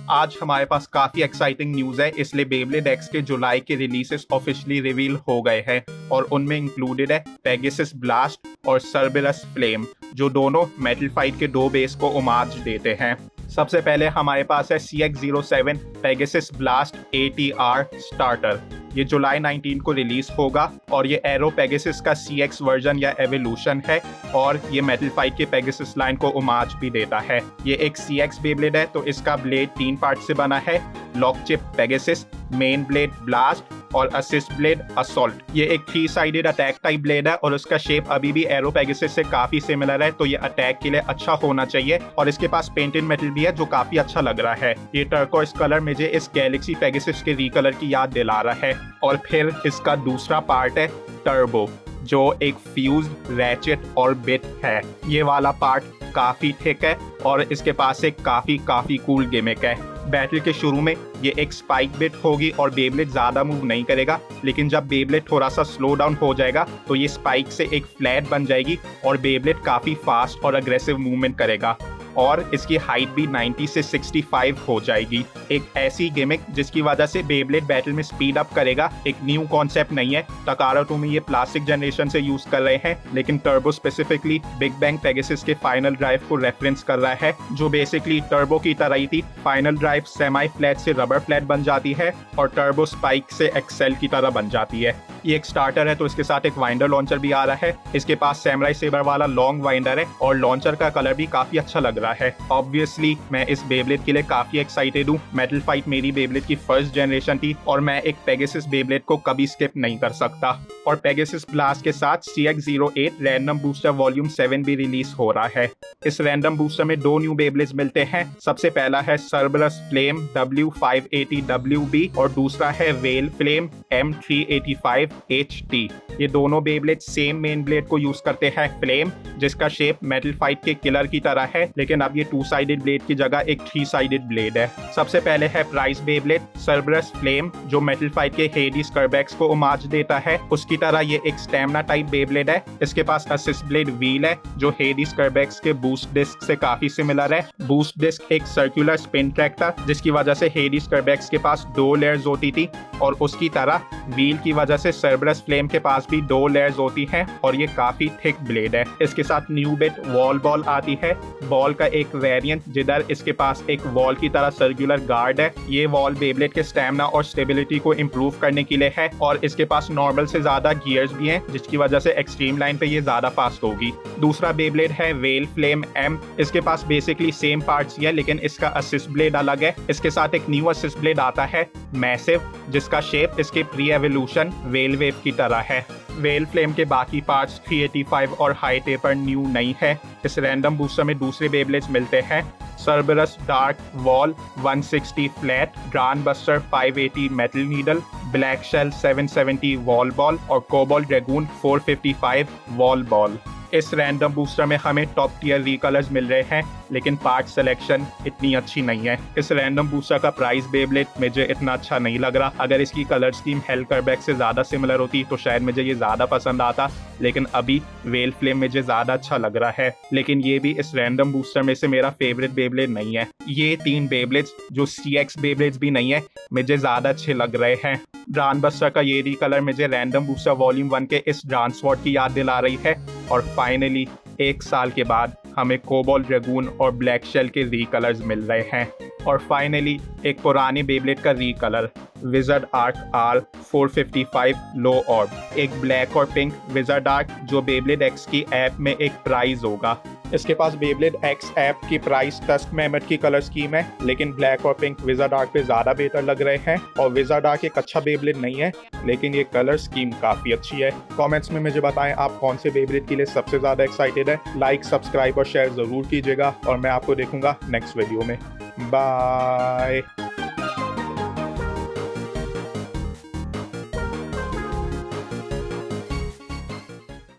आज हमारे पास काफी एक्साइटिंग न्यूज है, इसलिए बेब्लेड एक्स के जुलाई के रिलीजेस ऑफिशियली रिवील हो गए हैं और उनमें इंक्लूडेड है पेगासस ब्लास्ट और सर्बेरस फ्लेम, जो दोनों मेटल फाइट के दो बेस को ओमाज देते हैं। सबसे पहले हमारे पास है CX-07 Pegasus blast ATR starter. ये जुलाई 19 को रिलीज होगा और ये एरो पेगासस का CX वर्जन या एवोल्यूशन है और ये मेटल फाइट के पेगासस लाइन को ओमाज भी देता है। ये एक CX बेब्लेड है, तो इसका ब्लेड 3 पार्ट से बना है। Lock chip Pegasus, main blade blast और असिस्ट ब्लेड असॉल्ट। ये एक 3 साइडेड अटैक टाइप ब्लेड है और उसका शेप अभी भी एरो पेगासस से काफी सिमिलर है, तो ये अटैक के लिए अच्छा होना चाहिए। और इसके पास पेंटेड मेटल भी है जो काफी अच्छा लग रहा है। ये टर्कोइस कलर मुझे इस गैलेक्सी पेगासस के रीकलर की याद दिला रहा है। और फिर इसका दूसरा पार्ट है टर्बो, जो एक फ्यूज्ड रैचेट और बिट है। ये वाला पार्ट काफी थिक है और इसके पास एक काफी कूल गिमिक है। बैटल के शुरू में ये एक स्पाइक बिट होगी और बेब्लेड ज्यादा मूव नहीं करेगा, लेकिन जब बेब्लेड थोड़ा सा स्लो डाउन हो जाएगा तो ये स्पाइक से एक फ्लैट बन जाएगी और बेब्लेड काफी फास्ट और अग्रेसिव मूवमेंट करेगा और इसकी हाइट भी 90 से 65 हो जाएगी। एक ऐसी गिमिक जिसकी वजह से बेब्लेड बैटल में स्पीड अप करेगा एक न्यू कॉन्सेप्ट नहीं है। तकाराटो में ये प्लास्टिक जनरेशन से यूज कर रहे हैं, लेकिन turbo specifically big bang Pegasus के फाइनल ड्राइव को रेफरेंस कर रहा है, जो बेसिकली टर्बो की तरह ही थी। फाइनल ड्राइव सेमी फ्लैट से रबर फ्लैट बन जाती है और टर्बो स्पाइक से एक्सेल की तरह बन जाती है। ये एक स्टार्टर है, तो इसके साथ एक वाइंडर लॉन्चर भी आ रहा है। इसके पास सैमुराई सेबर वाला लॉन्ग वाइंडर है और लॉन्चर का कलर भी काफी अच्छा लग रहा है। ऑब्वियसली मैं इस बेब्लेड के लिए काफी एक्साइटेड हूँ। मेटल फाइट मेरी बेब्लेड की फर्स्ट जनरेशन थी और मैं एक पेगासस बेब्लेड को कभी स्किप नहीं कर सकता। और पेगासस ब्लास्ट के साथ CX-08 रैंडम बूस्टर वॉल्यूम 7 भी रिलीज हो रहा है। इस रैंडम बूस्टर में 2 न्यू बेब्लेड्स मिलते हैं। सबसे पहला है सर्बरस फ्लेम W580WB और दूसरा है वेल फ्लेम M385HT। ये दोनों बेब्लेड सेम मेन ब्लेड को यूज करते हैं, फ्लेम, जिसका शेप मेटल फाइट के किलर की तरह है, लेकिन अब ये 2 साइडेड ब्लेड की जगह एक 3 साइडेड ब्लेड है। सबसे पहले है प्राइस बेब्लेड सर्बरस फ्लेम, जो मेटल फाइट के हेडीज कर्बैक्स को ओमाज देता है। उसकी तरह ये एक स्टैमिना टाइप बेब्लेड है। इसके पास असिस्ट ब्लेड व्हील है, जो हेडीज कर्बैक्स के बूस्ट डिस्क से काफी सिमिलर है। बूस्ट डिस्क एक सर्कुलर स्पिन ट्रैक था, जिसकी वजह से हेडीज कर्बैक्स के पास 2 लेयर्स होती थी और उसकी तरह व्हील की वजह से सर्बरस फ्लेम के पास भी 2 लेयर्स होती हैं और ये काफी थिक ब्लेड है। इसके साथ न्यू बिट वॉल बॉल आती है। बॉल का एक वेरिएंट जिधर इसके पास एक वॉल की तरह सर्कुलर गार्ड है। ये वॉल बेब्लेड के स्टैमिना और स्टेबिलिटी को इम्प्रूव करने के लिए है और इसके पास नॉर्मल से ज्यादा गियर्स भी हैं, जिसकी वजह से एक्सट्रीम लाइन पे ये ज्यादा फास्ट होगी। दूसरा बेब्लेड है वेल फ्लेम M। इसके पास बेसिकली सेम पार्ट्स ही है, लेकिन इसका असिस्ट ब्लेड अलग है। इसके साथ एक न्यू असिस्ट ब्लेड आता है मैसिव, जिसका शेप इसके प्री एवोल्यूशन वेल वेव की तरह है। वेल फ्लेम के बाकी पार्ट्स 385 और हाई टेपर न्यू नहीं है। इस रैंडम बूस्टर में दूसरे बेब्लेड्स मिलते हैं Cerberus dark wall 160 flat, Dran Buster 580 metal needle, black shell 770 wall ball और कोबॉल्ट ड्रैगून 455 वॉल बॉल। इस रैंडम बूस्टर में हमें टॉप टियर रीकलर्स मिल रहे हैं, लेकिन पार्ट सिलेक्शन इतनी अच्छी नहीं है। इस रैंडम बूस्टर का प्राइस बेब्लेड मुझे इतना अच्छा नहीं लग रहा। अगर इसकी कलर स्कीम हेल कर्बैक से ज्यादा सिमिलर होती तो शायद मुझे ये ज्यादा पसंद आता, लेकिन अभी वेल फ्लेम मुझे ज्यादा अच्छा लग रहा है। लेकिन ये भी इस रैंडम बूस्टर में से मेरा फेवरेट बेब्लेड नहीं है। ये 3 बेब्लेड्स जो CX बेब्लेड्स भी नहीं है, मुझे ज्यादा अच्छे लग रहे हैं। ड्रान बस्टर का ये रीकलर मुझे रैंडम बूस्टर वॉल्यूम 1 के इस ड्रान स्वॉर्ड की याद दिला रही है। और फाइनली 1 साल के बाद हमें कोबॉल्ट ड्रैगून और ब्लैक शेल के रीकलर्स मिल रहे हैं। और फाइनली एक पुराने बेब्लेड का रीकलर विजर्ड आर्क R455 लो ऑर्ब, एक ब्लैक और पिंक विजर्ड आर्क, जो बेब्लेड एक्स की ऐप में एक प्राइज होगा। इसके पास बेब्लेड एक्स ऐप की प्राइस टस्क मेमट की कलर स्कीम है, लेकिन ब्लैक और पिंक विजर्ड आर्क पे ज्यादा बेहतर लग रहे हैं। और विजर्ड आर्क एक अच्छा बेब्लेड नहीं है, लेकिन ये कलर स्कीम काफी अच्छी है। कमेंट्स में मुझे बताएं आप कौन से बेब्लेड के लिए सबसे ज्यादा एक्साइटेड है। लाइक, सब्सक्राइब और शेयर जरूर कीजिएगा और मैं आपको देखूंगा नेक्स्ट वीडियो में। बाय।